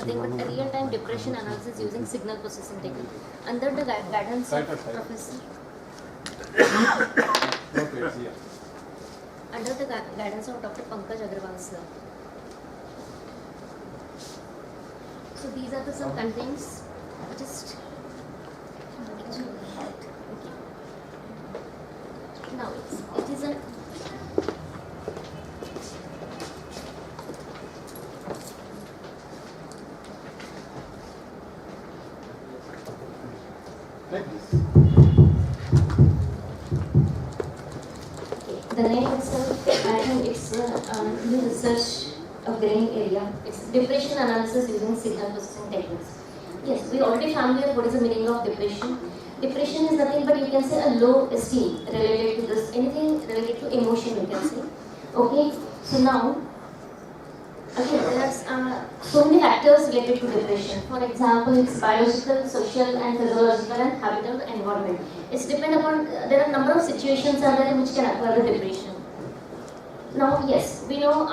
nothing but a real-time depression analysis using signal processing technique. Under the guidance of Professor. Under the guidance of Dr. Pankaj Agarwal sir. So these are the some contents. Just okay. Now it is a the name itself, I think it's new research of brain area. It's depression analysis using signal processing techniques. Yes, we already familiar what is the meaning of depression. Depression is nothing but you can say a low esteem related to this, anything related to emotion you can say. Okay, so now, again, there are so many factors related to depression. For example, it's biological, social and physiological and habitual environment. It's depend upon, there are a number of situations are there which can acquire the depression. Now, yes, we know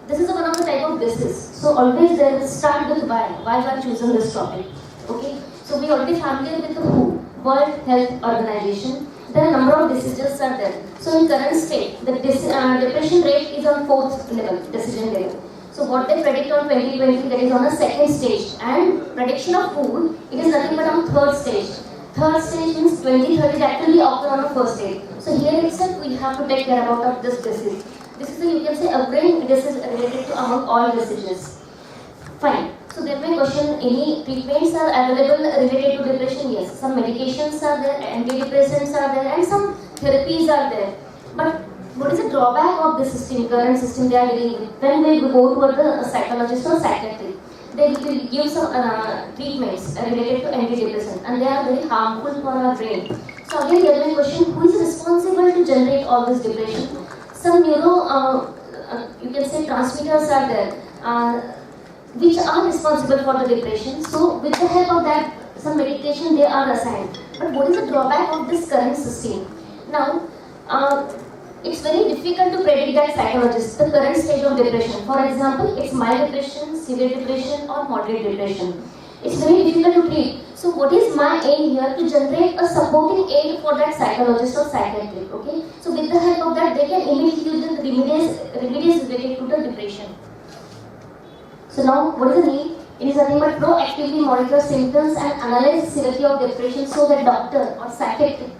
this is one of the type of disease. So always there is start with why we are choosing this topic. Okay, so we already familiar with the WHO, World Health Organization. There are a number of diseases are there. So in current state, the depression rate is on 4th level, decision level. So what they predict on 2020, that is on a 2nd stage, and prediction of WHO, it is nothing but on 3rd stage. 3rd stage means 2030 that will be occur on a 1st stage. So here itself we have to take care about of this disease. This is you can say a brain disease related to among all diseases. Fine. So there may question, any treatments are available related to depression? Yes. Some medications are there, antidepressants are there, and some therapies are there. But what is the drawback of this system, current system they are dealing with? When we go toward the psychologist or psychiatrist, they will give some treatments related to antidepressants, and they are very harmful for our brain. So again, there may question, who is responsible to generate all this depression? Some you can say transmitters are there, which are responsible for the depression. So with the help of that, some medication they are assigned. But what is the drawback of this current system? Now, it's very difficult to predict that psychologist, the current stage of depression. For example, it's mild depression, severe depression or moderate depression. It's very difficult to treat. So what is my aim here? To generate a supporting aid for that psychologist or psychiatrist. Okay. So with the help of that, they can immediately use the remedies related to the depression. So now, what is the need? It is nothing but proactively monitor symptoms and analyze the severity of depression so that doctor or psychiatrist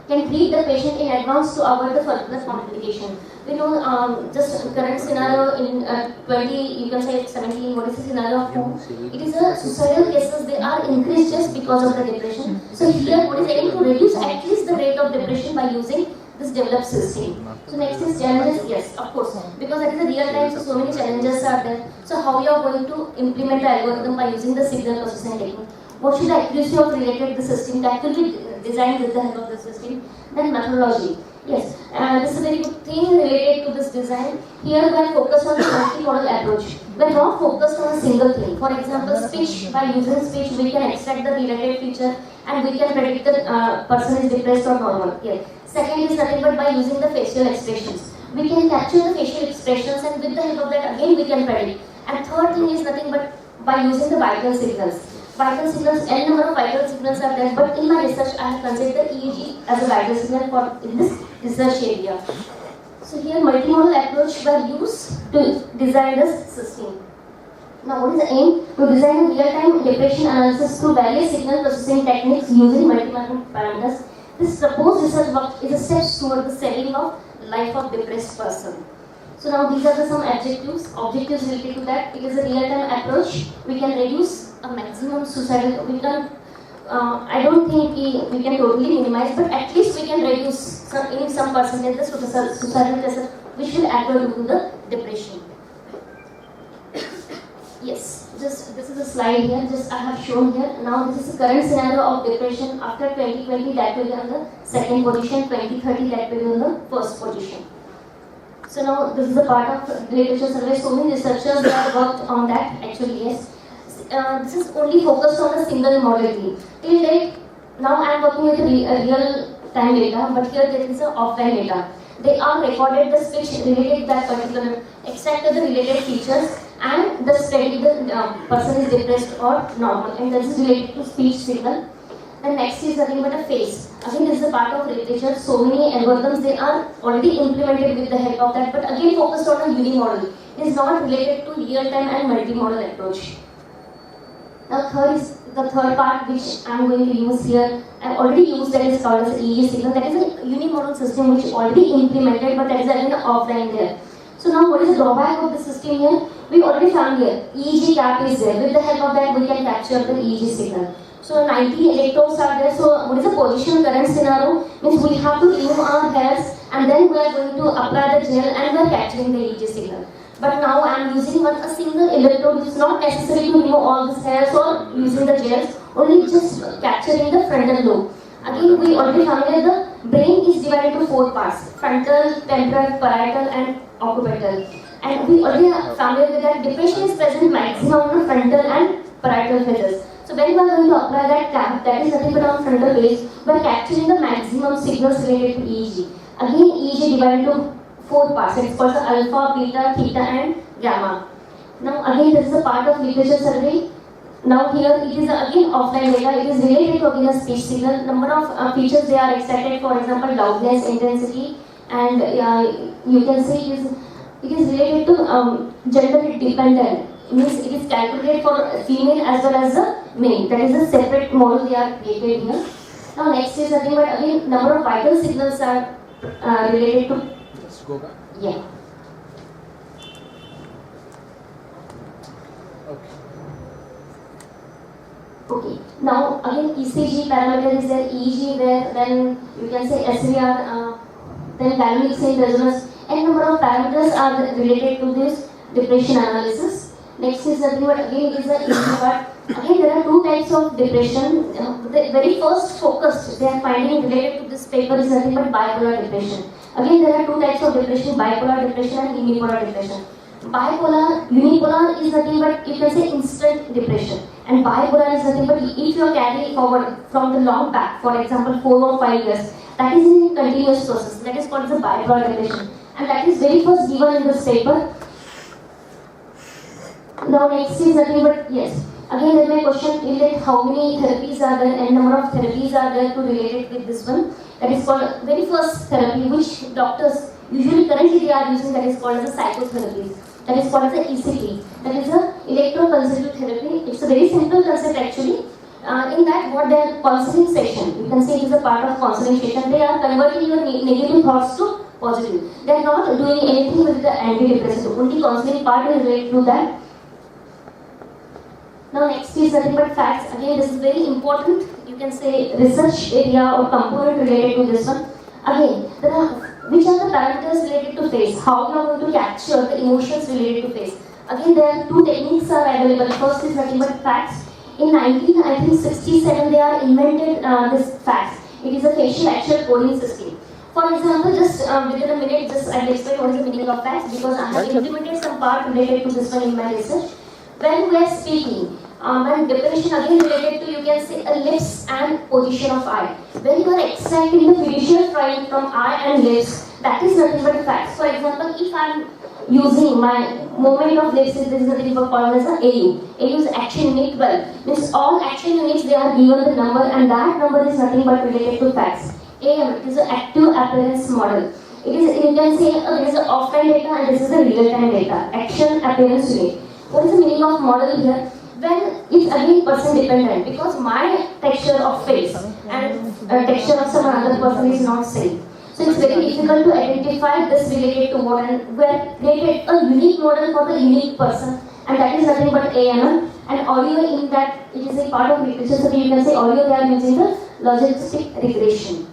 can treat the patient in advance to avoid the further complication. We know just current scenario in 20, you can say 17, what is the scenario of who? It is a suicidal cases, they are increased just because of the depression. So here what is aiming to reduce at least the rate of depression by using this developed system. So next is challenges, yes, of course, because that is a real time, so many challenges are there. So how you are going to implement the algorithm by using the signal processing technique? What should the accuracy of related the system that will be designed with the help of the system? Then methodology. Yes, this is a very good thing related to this design. Here we are focused on the multi-model approach. We are not focused on a single thing. For example, speech. By using speech, we can extract the related feature and we can predict the person is depressed or normal. Here. Second is nothing but by using the facial expressions. We can capture the facial expressions and with the help of that again we can predict. And third thing is nothing but by using the vital signals. Vital signals, n number of vital signals are there, but in my research I have considered EEG as a vital signal for in this research area. So here multimodal approach were used to design this system. Now what is the aim? To design a real-time depression analysis through various signal processing techniques using multiple parameters. This proposed research work is a step toward the saving of life of depressed person. So now these are the some objectives related to that. It is a real-time approach. We can reduce a maximum suicidal. We can. I don't think we can totally minimize, but at least we can reduce in some percentage the suicidal cases which will occur due to the depression. Yes, just this is a slide here. Just I have shown here. Now this is the current scenario of depression after 2020. That will be on the 2nd position. 2030 that will be on the 1st position. So now this is a part of literature survey. So many researchers have worked on that. Actually, yes. This is only focused on a single modality. Till date, now I am working with real-time data, but here there is a offline data. They are recorded the speech related to that particular, extract the related features, and the study the person is depressed or normal, and that is related to speech signal. The next is nothing but a face. Again, this is a part of literature. So many algorithms they are already implemented with the help of that, but again focused on a unimodal. It is not related to real-time and multimodal approach. Now the third part which I am going to use here. I have already used that is called as EEG signal. That is a unimodal system which already implemented, but that is again offline there. So now what is the drawback of the system here? We already found here EEG cap is there. With the help of that we can capture the EEG signal. So 90 electrodes are there. So what is the position current scenario? Means we have to remove our hairs and then we are going to apply the gel and we are capturing the EEG signal. But now I am using a single electrode, which is not necessary to remove all the hairs or using the gels, only just capturing the frontal lobe. Again, we already found that the brain is divided to 4 parts: frontal, temporal, parietal, and occipital. And we already found that depression is present maximum on the frontal and parietal phases. So when we are going to apply that cap, that is nothing but on frontal base, we are capturing the maximum signals related to EEG. Again, EEG divided to 4 parts. It's called the alpha, beta, theta, and gamma. Now again, this is a part of literature survey. Now here it is again offline data. It is related to again a speech signal. Number of features they are extracted. For example, loudness, intensity, and you can see it is related to gender dependent. Means it is calculated for female as well as the male. That is a separate model they are created here. Now next is nothing but again number of vital signals are related to. Let's go back. Yeah. Okay. Now again ECG parameter is there, EEG there, then you can say SVR, then dynamic sync resonance, and number of parameters are related to this depression analysis. Next is nothing but again is the EEG part. Again there are 2 types of depression. The very first focused they are finding related to this paper is nothing but bipolar depression. Again there are 2 types of depression: bipolar depression and unipolar depression. Unipolar is nothing but you can say instant depression, and bipolar is nothing but if you carry forward from the long back, for example 4 or 5 years, that is in a continuous process. That is called the bipolar depression, and that is very first given in this paper. Now next is nothing but yes. Again there may question is that how many therapies are there and number of therapies are there to relate it with this one. That is called very first therapy which doctors usually currently they are using, that is called as a psychotherapy. That is called as a ECT. That is a electroconvulsive therapy. It's a very simple concept actually. In that what they are counseling session. You can say it is a part of counseling session. They are converting your negative thoughts to positive. They are not doing anything with the antidepressant. Only counseling part is related to that. Now next is nothing but facts. Again this is very important. You can say research area or component related to this one. Again, there are which are the parameters related to face? How you are going to capture the emotions related to face? Again, there are 2 techniques are available. First is nothing but facts. In 1967, they are invented this facts. It is a facial actual coding system. For example, just within a minute, just I will explain what is the meaning of facts because I have implemented some part related to this one in my research. When we are speaking, when depression again related to you can say a lips and position of eye. When you are extracting the fiducial fluid from eye and lips, that is nothing but facts. For example, if I am using my movement of lips, this is nothing but called as an AU. AU is action unit 12. Means all action units they are given the number and that number is nothing but related to facts. AM, it is an active appearance model. It is, you can say this is an offline data and this is a real-time data. Action appearance unit. What is the meaning of model here? When it's again person dependent because my texture of face and texture of some other person is not same. So it's very difficult to identify this related to what, and we have created a unique model for the unique person, and that is nothing but ANM. And audio in that it is a part of literature, so you can say audio they are using the logistic regression.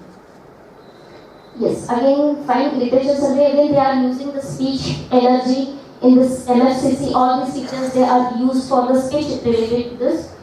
Yes, again find literature survey, again they are using the speech energy. In this MFCC, all these features they are used for the speech related to this.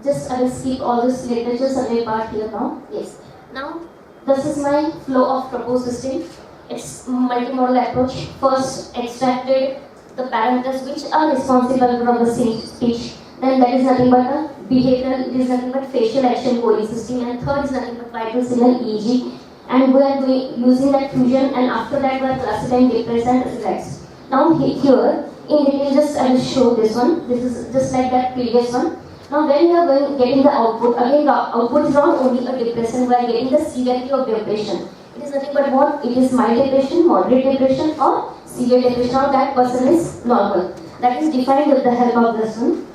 Just I will skip all this literature survey part here now. Yes. Now this is my flow of proposed system. It's multimodal approach. First extracted the parameters which are responsible from the speech. Then that is nothing but a behavioral. It is nothing but facial action coding system. And third is nothing but vital signal EEG. And we are using that fusion. And after that we are classifying depressed and relaxed. Now here, in detail, just I will show this one. This is just like that previous one. Now when we are getting the output, again the output is not only a depression, we are getting the severity of depression. It is nothing but what? It is mild depression, moderate depression or severe depression, or that person is normal. That is defined with the help of this one.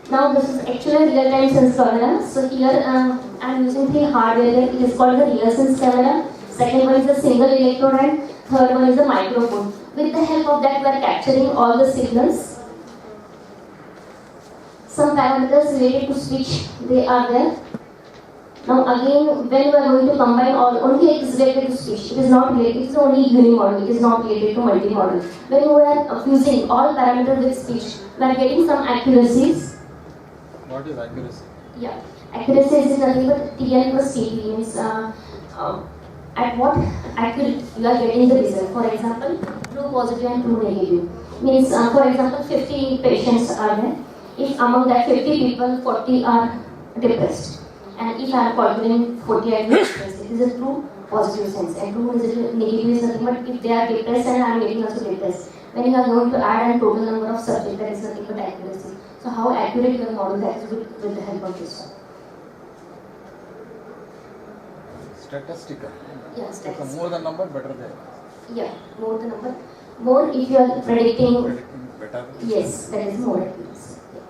Now this is actually a real-time sense camera. So here I am using the hardware. It is called the real sense camera. Second one is a single electrode and third one is a microphone. With the help of that we are capturing all the signals. Some parameters related to speech, they are there. Now again, when we are going to combine all, only it is related to speech. It is not related, it is only unimodal, it is not related to multimodal. When we are fusing all parameters with speech, we are getting some accuracies. What is accuracy? Yeah, accuracy is nothing but TN plus TP, means at what accurate you are getting the result. For example, true positive and true negative. Means for example, 50 patients are there. If among that 50 people, 40 are depressed. And if I am calculating 40 are depressed, it is a true positive sense. And true is negative is nothing but if they are depressed and I am getting also depressed. When you are going to add a total number of subjects, that is nothing but accuracy. So how accurate your model, that is with the help of this one. Statistical. Yeah, So statistical. more the number, better the Yeah, more the number. More if you are predicting. better. Yes, that is more accuracy. Yeah.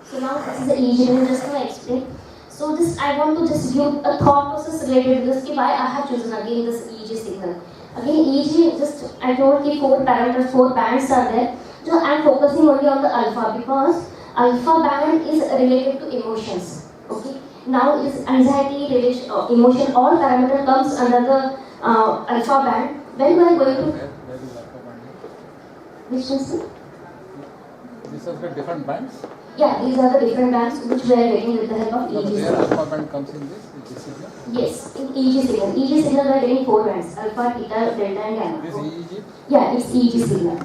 So now this is the EEG. I will just now explain. So this I want to just give a thought process related to this. Why I have chosen again this EEG signal. Again EEG, just I told you 4 parameters, 4 bands are there. So I am focusing only on the alpha because alpha band is related to emotions. Okay. Now is anxiety, relation, emotion, all parameter comes under the alpha band. When we are going to Where is alpha band? which one, sir? These are the different bands. Yeah, these are the different bands which we are getting with the help of No, EEG where signal. alpha band comes in this signal? Yes, in EEG signal. EEG signal we are getting 4 bands: alpha, theta, delta, and gamma. This EEG. Yeah, it's EEG signal.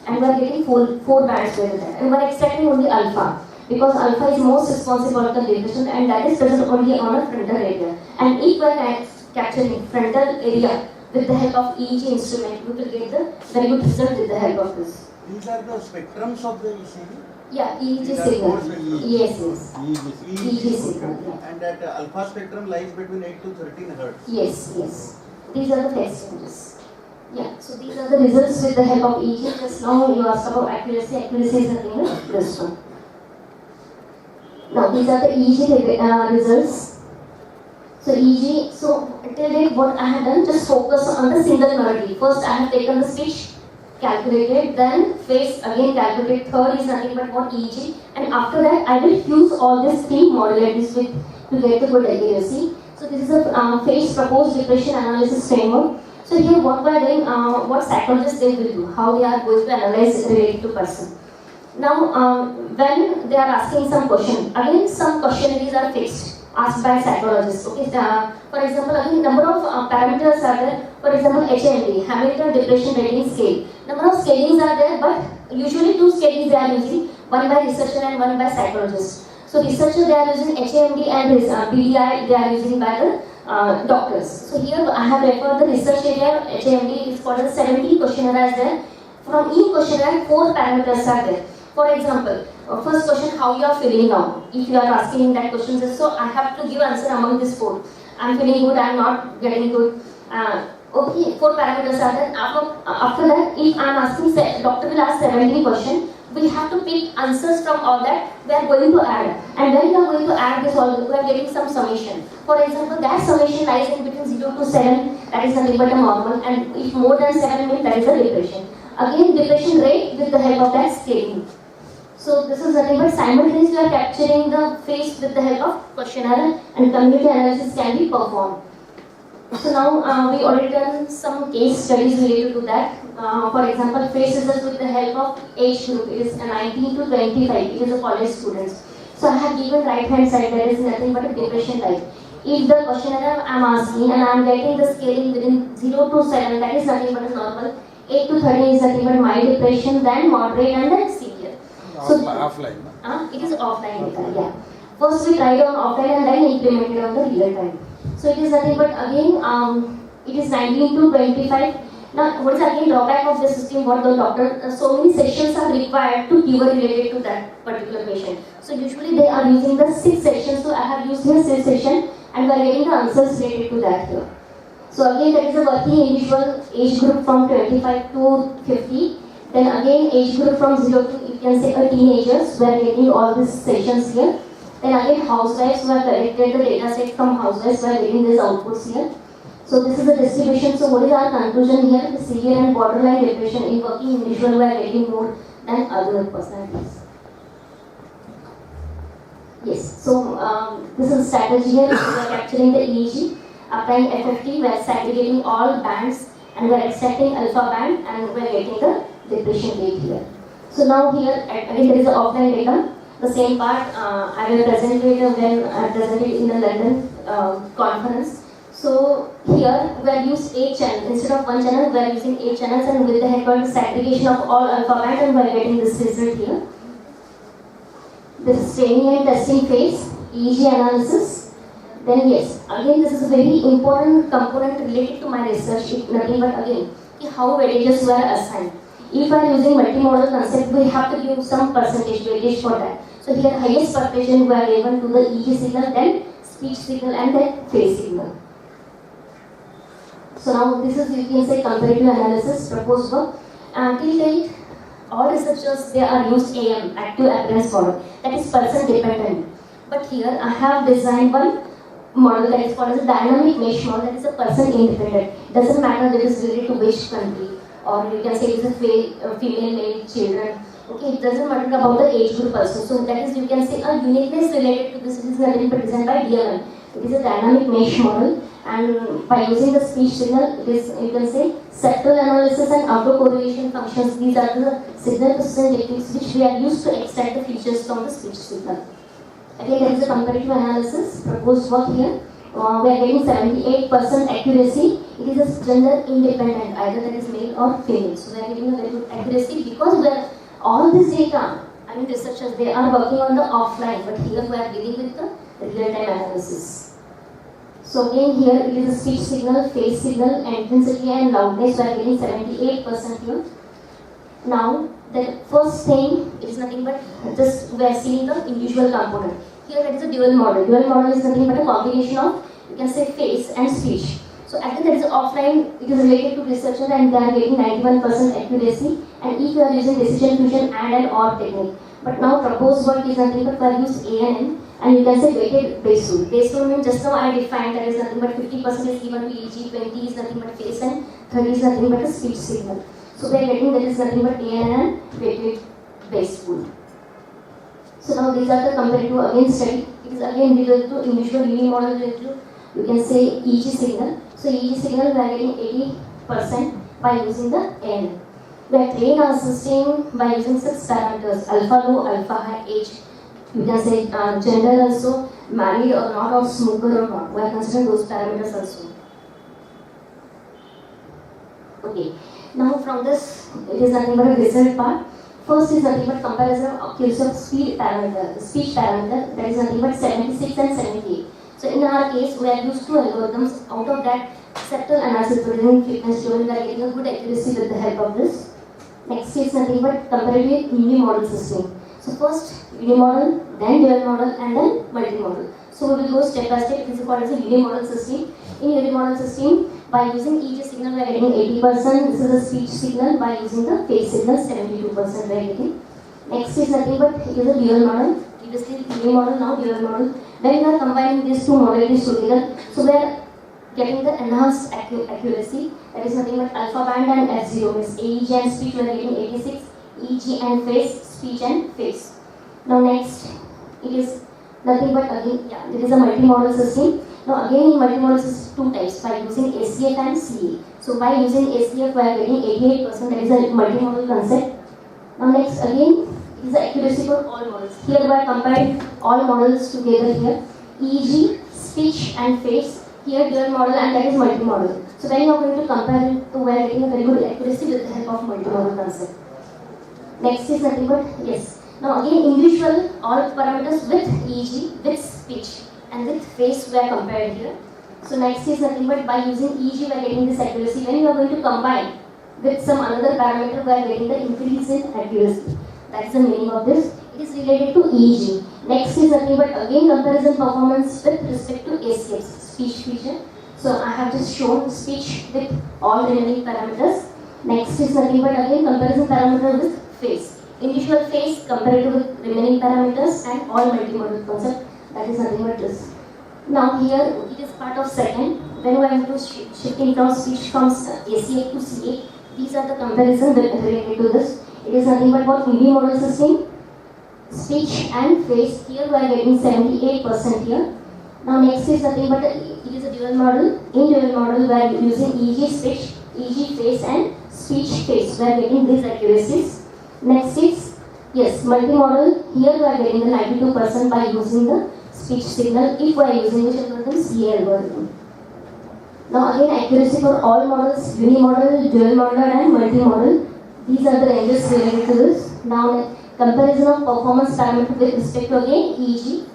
And we are getting four bands with that. And we are extracting only alpha. Because alpha is most responsible for the depression and that is present only on a frontal area. And if we are capturing frontal area with the help of EEG instrument, we will get the very good result with the help of this. These are the spectrums of the ECG. Yeah, EEG These are signal. four spectrums. Yes, yes. EEG signal. Yeah. And that alpha spectrum lies between 8 to 13 hertz. Yes, yes. These are the phase changes. Yeah, so these are the results with the help of EEG. Just now you asked about accuracy. Accuracy is nothing but this one. Now these are the EEG results. So EEG, so till date what I have done, just focus on the single melody. First I have taken the speech, calculated, then phase again calculated, third is nothing but what EEG, and after that I will fuse all these 3 modalities with to get the good accuracy. So this is a phase proposed depression analysis framework. So here what we are doing, what psychologists they will do, how they are going to analyze related to person. Now when they are asking some question, again some questionnaires are fixed, asked by psychologists. Okay, for example, again number of parameters are there. For example, HMD, Hamilton Depression Rating Scale. Number of scalings are there, but usually 2 scalings they are using, one by researcher and one by psychologist. So researcher they are using HMD and BDI they are using by the doctors. So here I have referred the research area. HMD is called as 70 questionnaires there. From each questionnaire 4 parameters are there. For example, first question, how you are feeling now? If you are asking that question, so I have to give answer among these 4. I am feeling good, I am not getting good. Okay, 4 parameters are there. After that, if I am asking, doctor will ask 70 questions. We have to pick answers from all that we are going to add. And when we are going to add this all, we are getting some summation. For example, that summation lies in between 0 to 7, that is nothing but a normal. And if more than 7 means that is a depression. Again, depression rate with the help of that scaling. So this is nothing but simultaneously we are capturing the phase with the help of questionnaire and community analysis can be performed. So now we already done some case studies related to that. For example, phase results with the help of age group. It is 19 to 25. It is a college students. So I have given right hand side, that is nothing but a depression type. If the questionnaire I am asking and I am getting the scaling within 0 to 7, that is nothing but a normal. 8 to 13 is nothing but mild depression, then moderate and then severe. So Offline. it is offline data, yeah. First we tried on offline and then implemented on the real time. So it is nothing but again, it is 19 to 25. Now, what is again drawback of the system? What the doctor, so many sessions are required to cure related to that particular patient. So usually they are using the 6 sessions. So I have used here 6 session, and we are getting the answers related to that here. So again, that is a working individual age group from 25 to 50. Then again, age group from 0 to, you can say, a teenagers. We are getting all these sessions here. Then again, housewives, we have collected the data set from housewives. We are getting these outputs here. So this is the distribution. So what is our conclusion here? The severe and borderline depression in working individual we are getting more than other personalities. Yes. So this is a strategy here. We are capturing the EEG, applying FFT. We are segregating all bands, and we are extracting alpha band, and we are getting the depression rate here. So now here again there is the offline data. The same part I will present it when I presented in the London conference. So here we are used 8 channels. Instead of 1 channel, we are using 8 channels, and with the help of the segregation of all alpha band, and we are getting this result here. This is training and testing phase, EEG analysis. Then yes, again this is a very important component related to my research. It nothing but again how weightages were assigned. If I am using multimodal concept, we have to give some percentage weightage for that. So here highest percentage we are given to the EEG signal, then speech signal, and then face signal. So now this is, you can say, comparative analysis proposed work. Till date, all researchers, they are used AM, active appearance model, that is person dependent. But here I have designed one model that is called as a dynamic mesh model, that is a person independent. Doesn't matter that is related to which country, or you can say it is a female, male, children. Okay, it doesn't matter about the age group also. So that is, you can say, a uniqueness related to this. It is nothing but designed by DMM. It is a dynamic mesh model, and by using the speech signal, it is, you can say, septal analysis and autocorrelation functions. These are the signal processing techniques which we are used to extract the features from the speech signal. Again, there is a comparative analysis proposed work here. We are getting 78% accuracy. It is a gender independent, either that is male or female. So we are getting a very good accuracy because we are all this data. I mean, researchers, they are working on the offline, but here we are dealing with the real-time analysis. So again, here it is a speech signal, face signal, intensity and loudness. We are getting 78% here. Now, the first thing is nothing but just we are seeing the individual component. Here that is a dual model. Dual model is nothing but a combination of, you can say, face and speech. So again, that is offline. It is related to researcher, and they are getting 91% accuracy. And if you are using decision fusion and an OR technique. But now proposed work is nothing but we are used ANN, and you can say weighted base rule. Base rule means just now I defined that is nothing but 50% is given to EEG, 20 is nothing but face, and 30 is nothing but a speech signal. So we are getting that is nothing but ANN and weighted base rule. So now these are the comparative again study. It is again related to individual unimodal related to, you can say, EEG signal. So EEG signal we are getting 80% by using the ANN. We are training our system by using 6 parameters: alpha low, alpha high, age, you can say gender also, married or not, or smoker or not. We are considering those parameters also. Okay, now from this, it is nothing but a result part. First is nothing but comparison of accuracy of speech parameter, that is nothing but 76 and 78. So in our case, we are used 2 algorithms. Out of that, septal analysis producing frequency domain, we are getting a good accuracy with the help of this. Next is nothing but comparative unimodal system. So first unimodal, then dual model, and then multimodal. So we will go step by step. This is called as a unimodal system. In unimodal system, by using EEG signal, we are getting 80%. This is a speech signal. By using the face signal, 72% we are getting. Next is nothing but it is a dual model. Previously unimodal, now dual model. Then we are combining these 2 modalities together. So we are getting the enhanced accuracy, that is nothing but alpha band and F0 means EEG and speech we are getting 86, EEG and face, speech and face. Now next, it is nothing but again, it is a multimodal system. Now again in multimodal system 2 types, by using ACF and CA. So by using ACF we are getting 88%, that is a multimodal concept. Now next again, it is the accuracy for all models. Here we are comparing all models together here, EEG, speech and face. Here dual model, and that is multimodal. So when you are going to compare it to, we are getting a very good accuracy with the help of multimodal concept. Next is nothing but, yes. Now again individual, all parameters with EEG, with speech and with face we are compared here. So next is nothing but by using EEG we are getting this accuracy. When you are going to combine with some another parameter we are getting the increase in accuracy. That is the meaning of this. It is related to EEG. Next is nothing but again comparison performance with respect to ACFs, speech feature. So I have just shown speech with all remaining parameters. Next is nothing but again comparison parameter with face. Individual face compared with remaining parameters and all multimodal concept. That is nothing but this. Now here it is part of second. When we are to shifting from speech from ACF to CA, these are the comparison related to this. It is nothing but what unimodal system, speech and face. Here we are getting 78% here. Now next is nothing but it is a dual model. In dual model we are using EEG speech, EEG face and speech face. We are getting these accuracies. Next is yes multimodal. Here we are getting the 92% by using the speech signal if we are using which algorithm CA algorithm. Now again accuracy for all models, unimodal, dual model and multimodal. These are the ranges related to this. Now comparison of performance parameter with respect to again EEG,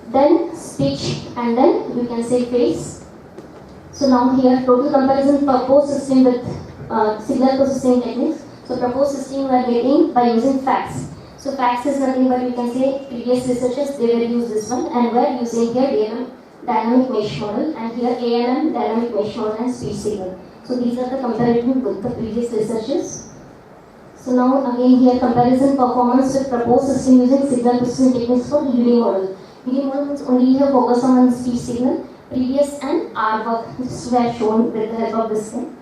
then speech and then you can say face. So now here total comparison proposed system with signal processing techniques. So proposed system we are getting by using facts. So facts is nothing but you can say previous researchers they will use this one and we are using here DMM dynamic mesh model and here ANM dynamic mesh model and speech signal. So these are the comparison with the previous researchers. So now again here comparison performance with proposed system using signal processing techniques for unimodal. Unimodal means only here focus on speech signal. Previous and R work this were shown with the help of this thing.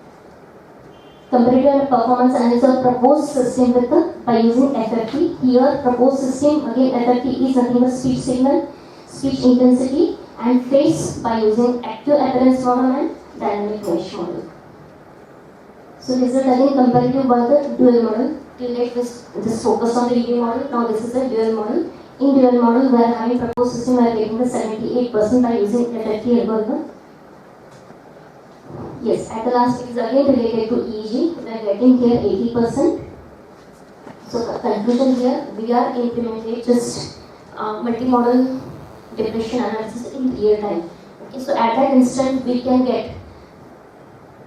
Comparative and performance analysis of proposed system with the by using FFT. Here proposed system again FFT is nothing but speech signal, speech intensity and face by using active appearance model and dynamic mesh model. So result again comparative by the dual model. Till date this focus on the ED model. Now this is the dual model. In dual model we are having proposed system we are getting the 78% by using FFT algorithm. Yes, at the last it is again related to EEG. We are getting here 80%. So the conclusion here we are implementing just multimodal depression analysis in real time. Okay, so at that instant we can get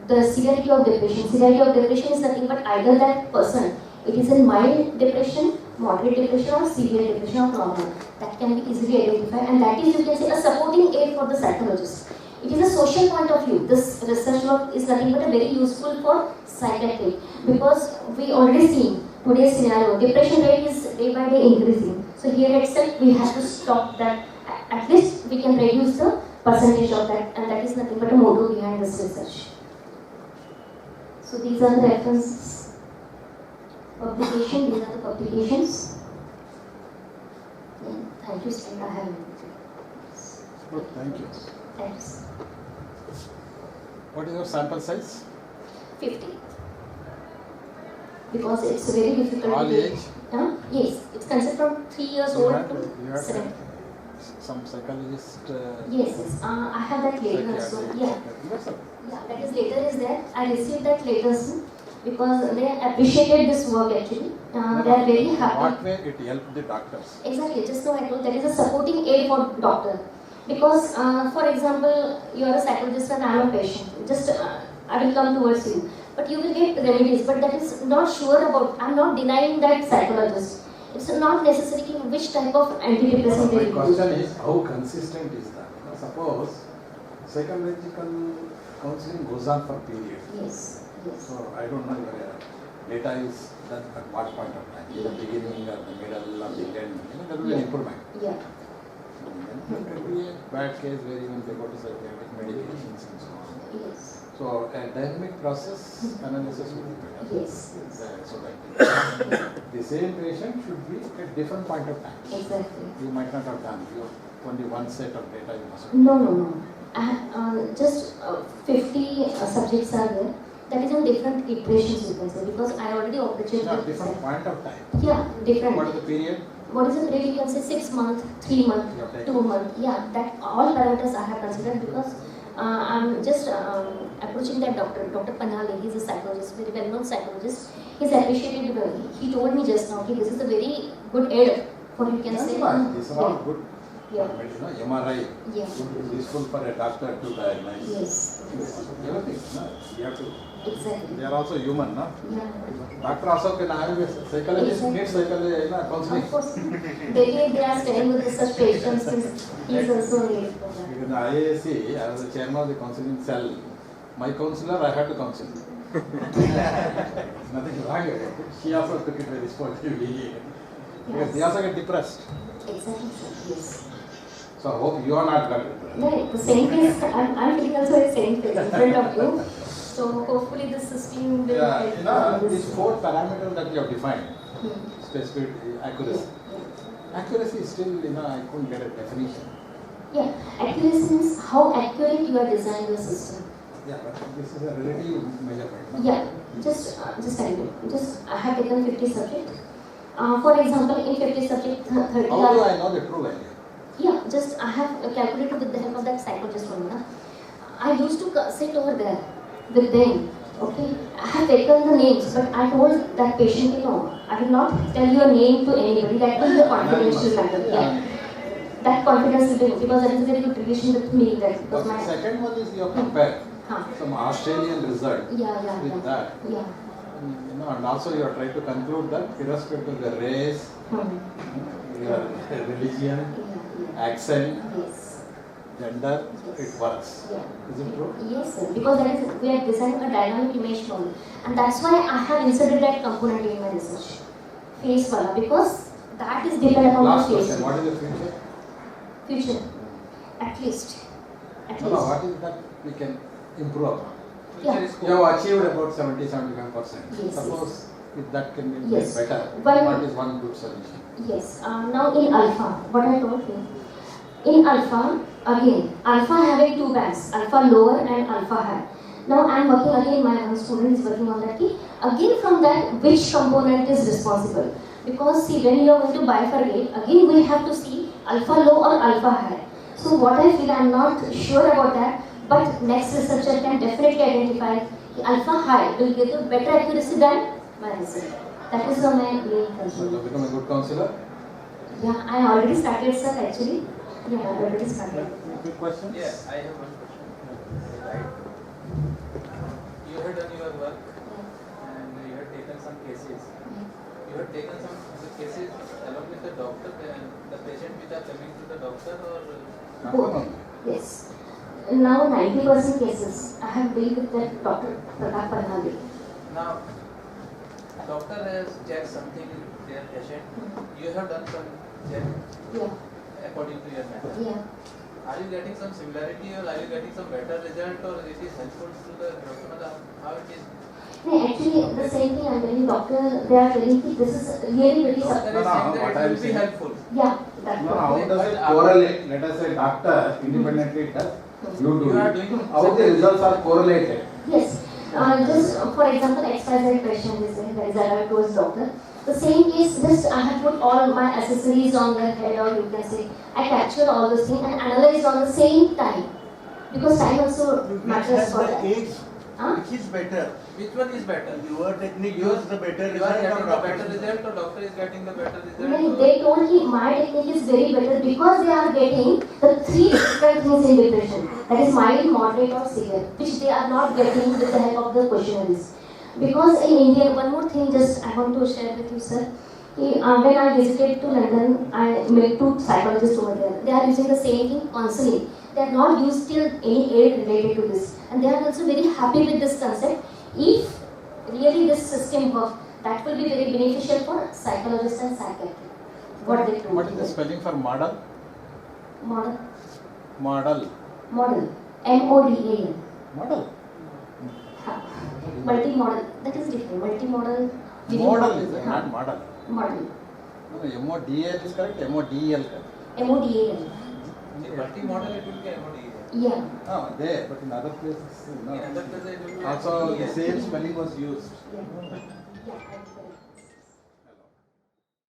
the severity of depression. Severity of depression is nothing but either that person it is in mild depression, moderate depression or severe depression or normal. That can be easily identified and that is you can say a supporting aid for the psychologist. It is a social point of view. This research work is nothing but a very useful for psychiatry because we already see today's scenario. Depression rate is day by day increasing. So here itself we have to stop that. At least we can reduce the percentage of that and that is nothing but a motto behind this research. So these are the references. Publication, these are the publications. Yeah, thank you, Sir. I have Good, thank you. Thanks. What is your sample size? 50. Because it's very difficult All to get. age? Yes, it's considered from 3 years You old had to 7. some psychologist. Yes. I have that later. So yeah. That's okay. Yeah, that is later is there. I received that later because they appreciated this work actually. They are very happy. What way it helped the doctors? Exactly, just now I told that is a supporting aid for doctor. Because for example, you are a psychologist and I am a patient. Just I will come towards you. But you will get remedies, but that is not sure about. I am not denying that psychologist. It's not necessarily which type of antidepressant they My use. question is how consistent is that? Suppose psychological counseling goes on for period. Yes. So I don't know whether data is done at what point of time, in the beginning or the middle or the end. There will be an improvement. Yeah. Then there will be a bad case where even they go to psychiatric medications and so on. Yes. So a dynamic process analysis will be better. Yes. So that the same patient should be at different point of time. Exactly. You might not have done. You have only one set of data you must have. No. I have, just 50 subjects are there. That is in different iterations you can say because I already operated. At different point of time. Yeah, different. What is the period? What is the period? You can say 6 months, 3 months, You have taken. 2 months. Yeah, that all parameters I have considered because I'm just approaching that doctor, Dr. Panali. He's a psychologist, very well-known psychologist. He's appreciated. He told me just now, okay, this is a very good aid for you can That's say. fine. These are all good Yeah. MRI Yeah. is useful for a doctor to diagnose. Yes. Everything, no? You have to. Exactly. They are also human, no? Yeah. Doctor also can have a psychologist, Exactly. need psychology, counseling. Of course. Daily they are staying with such patients. He is also needed for that. In the IAC, I was the chairman of the counseling cell. My counselor, I had to counsel. Nothing wrong with it. She also took it very sportively. Because they also get depressed. Exactly, sir. Yes. So I hope you are not got depressed. No, the same case, I'm feeling also the same thing in front of you. So hopefully the system will Yeah, help you know, this. these 4 parameters that you have defined, Hmm. specific, accuracy. Accuracy is still, I couldn't get a definition. Yeah, accuracy means how accurate you are designing your system. Yeah, but this is a relative measurement. No? Yeah, just tell me. I have taken 50 subjects. For example, in 50 subjects, 30 How do are. I know the true value? Yeah, I have calculated with the help of that psychologist only. Na? I used to sit over there with them. Okay, I have taken the names, but I told that patient, I will not tell your name to anybody. That will be a confidential matter. Yeah. That confidence will be because there is a very good relation with me. That because The my. second one is you have compared Huh. some Australian result Yeah. with that. Yeah. And also you are trying to conclude that irrespective of the race, your religion, Yeah. accent, Yes. gender, Yes. it works. Yeah. Is it true? Yes, sir. Because we are designing a dynamic image model, and that's why I have inserted that component in my research. Face wala, because that is dependent on Last the face. question, what is the future? Future, at least. No, what is that we can improve upon? Yeah. You have achieved about 70-75%. Yes, Suppose if that can be Yes. made better, Well- what is one good solution? Yes. Now in alpha, what I told you. In alpha, again, alpha having 2 bands, alpha lower and alpha high. Now I am working again, my one student is working on that key. Again from that, which component is responsible? Because see, when you are going to bifurcate, again we have to see alpha low or alpha high. So what I feel, I am not sure about that, but next researcher can definitely identify the alpha high will give you better accuracy than my research. That is my main So concern. to become a good counselor? Yeah, I already started, sir, actually. Yeah, I already started. Quick question? Yes, I have one question. Right. You have done your work and you have taken some cases. You have taken some cases along with the doctor and the patient which are coming to the doctor or Both. Yes. Now 90% cases I have dealt with that Dr. Pratap Parnade. now doctor has checked something in their patient. You have done some check Yeah, according to your method. yeah. Are you getting some similarity or are you getting some better result or it is helpful to the doctor? How it is? No, actually the same thing I'm telling doctor, they are telling me this is really very Doctor No, is no, saying what that I am it will be saying- helpful. Yeah, that's No, what. how does it correlate? Let us say doctor independently does, you do You are it. doing How the results are correlated? Yes. Just for example, XYZ patient is there, that is arrived towards doctor. The same case, just I have put all my accessories on their head, or you can say, I capture all those things and analyze on the same time. Because time also Which matters has for the that. age? Huh? Which is better? Which one is better? Your technique You are gives the better you are result getting or the better doctor's result or doctor is getting the better result? No, or- they told me my technique is very better because they are getting the 3 different things in depression. That is mild, moderate or severe, which they are not getting with the help of the questionnaires. Because in India, one more thing just I want to share with you, sir. When I visited to London, I met 2 psychologists over there. They are using the same thing, counseling. They are not used till any aid related to this. And they are also very happy with this concept. If really this system works, that will be very beneficial for psychologists and psychiatrists. What they do. What is the spelling for model? Model. Model. Model. MODAL. Model. Multi-model. That is different. Multi-model. Model is it, not model. Model. No, MODL is correct, MODL correct. MODAL. In multi-model it will be MOD. Yeah. No, there, but in other places, no. In other places it will be Also, the MOD. same spelling was used. Yeah. Yeah.